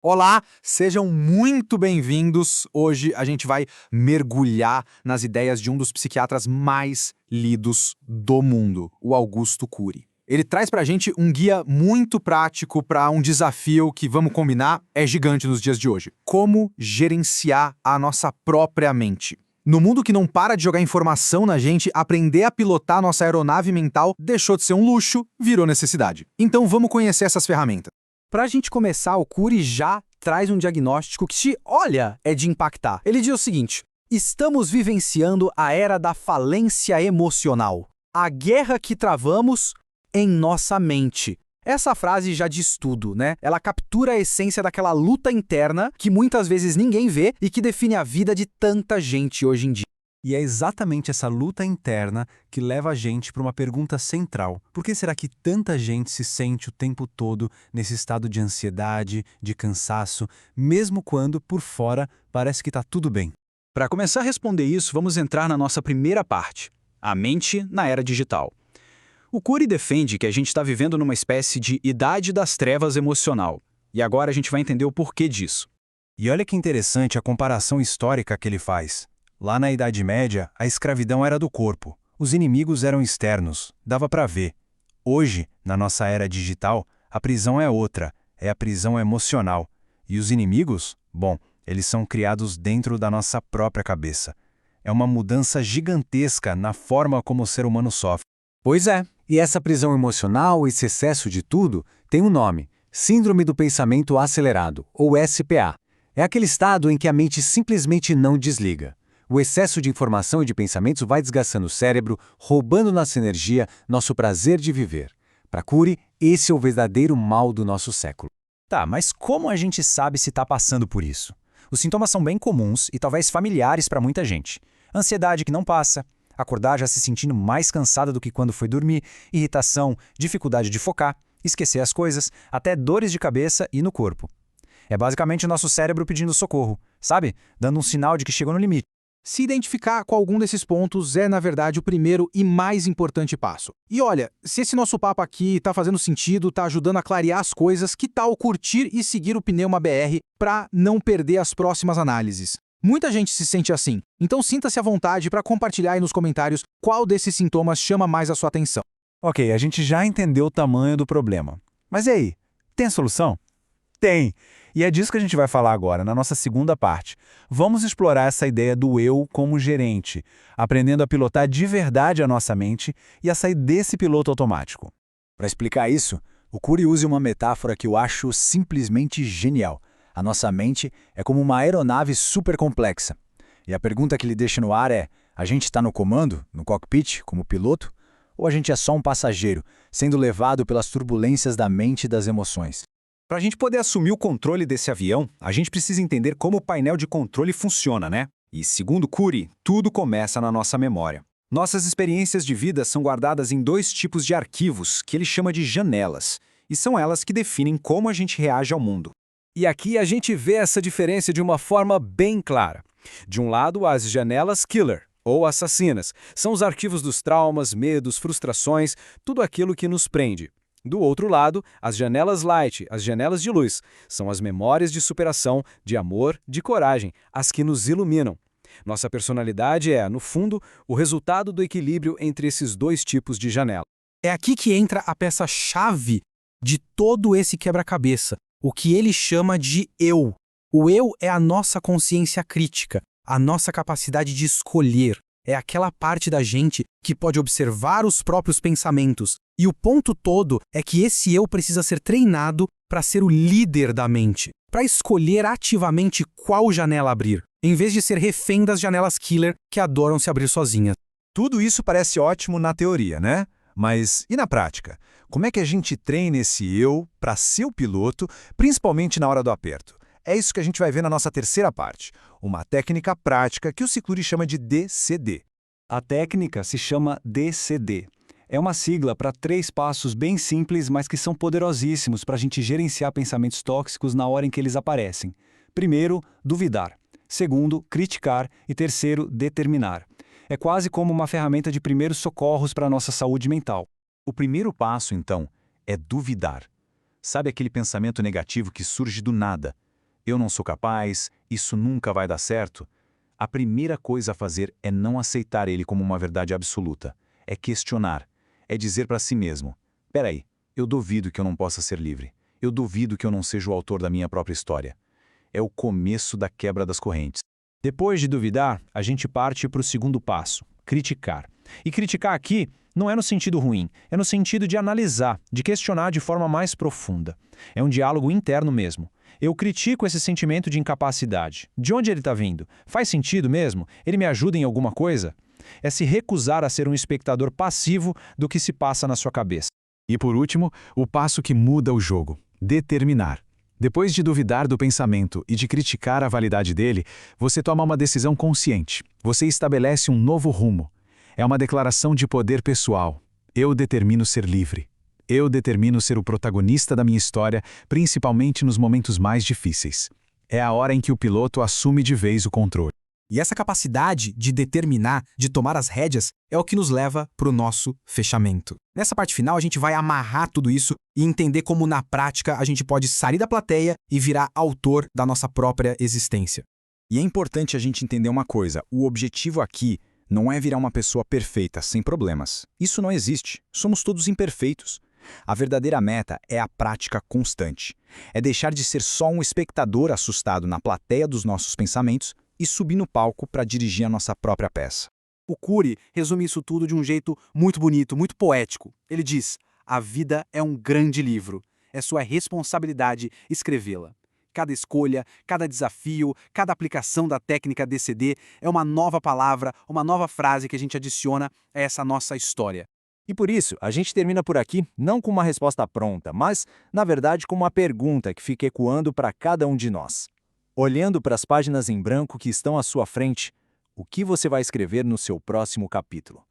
Olá, sejam muito bem-vindos. Hoje a gente vai mergulhar nas ideias de um dos psiquiatras mais lidos do mundo, o Augusto Cury. Ele traz pra gente um guia muito prático para um desafio que, vamos combinar, é gigante nos dias de hoje. Como gerenciar a nossa própria mente. No mundo que não para de jogar informação na gente, aprender a pilotar nossa aeronave mental deixou de ser um luxo, virou necessidade. Então vamos conhecer essas ferramentas. Para a gente começar, o Cury já traz um diagnóstico que, é de impactar. Ele diz o seguinte: estamos vivenciando a era da falência emocional. A guerra que travamos em nossa mente. Essa frase já diz tudo, né? Ela captura a essência daquela luta interna que muitas vezes ninguém vê e que define a vida de tanta gente hoje em dia. E é exatamente essa luta interna que leva a gente para uma pergunta central. Por que será que tanta gente se sente o tempo todo nesse estado de ansiedade, de cansaço, mesmo quando, por fora, parece que está tudo bem? Para começar a responder isso, vamos entrar na nossa primeira parte, a mente na era digital. O Cury defende que a gente está vivendo numa espécie de idade das trevas emocional. E agora a gente vai entender o porquê disso. E olha que interessante a comparação histórica que ele faz. Lá na Idade Média, a escravidão era do corpo. Os inimigos eram externos, dava para ver. Hoje, na nossa era digital, a prisão é outra, é a prisão emocional. E os inimigos? Bom, eles são criados dentro da nossa própria cabeça. É uma mudança gigantesca na forma como o ser humano sofre. Pois é, e essa prisão emocional, esse excesso de tudo, tem um nome: Síndrome do Pensamento Acelerado, ou SPA. É aquele estado em que a mente simplesmente não desliga. O excesso de informação e de pensamentos vai desgastando o cérebro, roubando nossa energia, nosso prazer de viver. Para Cury, esse é o verdadeiro mal do nosso século. Tá, mas como a gente sabe se está passando por isso? Os sintomas são bem comuns e talvez familiares para muita gente. Ansiedade que não passa, acordar já se sentindo mais cansada do que quando foi dormir, irritação, dificuldade de focar, esquecer as coisas, até dores de cabeça e no corpo. É basicamente o nosso cérebro pedindo socorro, sabe? Dando um sinal de que chegou no limite. Se identificar com algum desses pontos é, na verdade, o primeiro e mais importante passo. E olha, se esse nosso papo aqui está fazendo sentido, está ajudando a clarear as coisas, que tal curtir e seguir o Pneuma BR para não perder as próximas análises? Muita gente se sente assim, então sinta-se à vontade para compartilhar aí nos comentários qual desses sintomas chama mais a sua atenção. Ok, a gente já entendeu o tamanho do problema. Mas e aí? Tem a solução? Tem! E é disso que a gente vai falar agora, na nossa segunda parte. Vamos explorar essa ideia do eu como gerente, aprendendo a pilotar de verdade a nossa mente e a sair desse piloto automático. Para explicar isso, o Cury usa uma metáfora que eu acho simplesmente genial. A nossa mente é como uma aeronave super complexa. E a pergunta que ele deixa no ar é: a gente está no comando, no cockpit, como piloto? Ou a gente é só um passageiro, sendo levado pelas turbulências da mente e das emoções? Para a gente poder assumir o controle desse avião, a gente precisa entender como o painel de controle funciona, né? E, segundo Cury, tudo começa na nossa memória. Nossas experiências de vida são guardadas em dois tipos de arquivos, que ele chama de janelas, e são elas que definem como a gente reage ao mundo. E aqui a gente vê essa diferença de uma forma bem clara. De um lado, as janelas killer, ou assassinas, são os arquivos dos traumas, medos, frustrações, tudo aquilo que nos prende. Do outro lado, as janelas light, as janelas de luz, são as memórias de superação, de amor, de coragem, as que nos iluminam. Nossa personalidade é, no fundo, o resultado do equilíbrio entre esses dois tipos de janela. É aqui que entra a peça-chave de todo esse quebra-cabeça, o que ele chama de eu. O eu é a nossa consciência crítica, a nossa capacidade de escolher. É aquela parte da gente que pode observar os próprios pensamentos. E o ponto todo é que esse eu precisa ser treinado para ser o líder da mente, para escolher ativamente qual janela abrir, em vez de ser refém das janelas killer que adoram se abrir sozinhas. Tudo isso parece ótimo na teoria, né? Mas e na prática? Como é que a gente treina esse eu para ser o piloto, principalmente na hora do aperto? É isso que a gente vai ver na nossa terceira parte, uma técnica prática que o Cury chama de DCD. A técnica se chama DCD. É uma sigla para 3 passos bem simples, mas que são poderosíssimos para a gente gerenciar pensamentos tóxicos na hora em que eles aparecem. Primeiro, duvidar. Segundo, criticar. E terceiro, determinar. É quase como uma ferramenta de primeiros socorros para a nossa saúde mental. O primeiro passo, então, é duvidar. Sabe aquele pensamento negativo que surge do nada? eu não sou capaz, isso nunca vai dar certo, a primeira coisa a fazer é não aceitar ele como uma verdade absoluta. É questionar. É dizer para si mesmo: peraí, eu duvido que eu não possa ser livre. Eu duvido que eu não seja o autor da minha própria história. É o começo da quebra das correntes. Depois de duvidar, a gente parte para o segundo passo, criticar. E criticar aqui não é no sentido ruim, é no sentido de analisar, de questionar de forma mais profunda. É um diálogo interno mesmo. Eu critico esse sentimento de incapacidade. De onde ele está vindo? Faz sentido mesmo? Ele me ajuda em alguma coisa? É se recusar a ser um espectador passivo do que se passa na sua cabeça. E por último, o passo que muda o jogo: determinar. Depois de duvidar do pensamento e de criticar a validade dele, você toma uma decisão consciente. Você estabelece um novo rumo. É uma declaração de poder pessoal. Eu determino ser livre. Eu determino ser o protagonista da minha história, principalmente nos momentos mais difíceis. É a hora em que o piloto assume de vez o controle. E essa capacidade de determinar, de tomar as rédeas, é o que nos leva para o nosso fechamento. Nessa parte final, a gente vai amarrar tudo isso e entender como, na prática, a gente pode sair da plateia e virar autor da nossa própria existência. E é importante a gente entender uma coisa: o objetivo aqui não é virar uma pessoa perfeita, sem problemas. Isso não existe. Somos todos imperfeitos. A verdadeira meta é a prática constante. É deixar de ser só um espectador assustado na plateia dos nossos pensamentos e subir no palco para dirigir a nossa própria peça. O Cury resume isso tudo de um jeito muito bonito, muito poético. Ele diz: a vida é um grande livro. É sua responsabilidade escrevê-la. Cada escolha, cada desafio, cada aplicação da técnica DCD é uma nova palavra, uma nova frase que a gente adiciona a essa nossa história. E por isso, a gente termina por aqui, não com uma resposta pronta, mas, na verdade, com uma pergunta que fica ecoando para cada um de nós. Olhando para as páginas em branco que estão à sua frente, o que você vai escrever no seu próximo capítulo?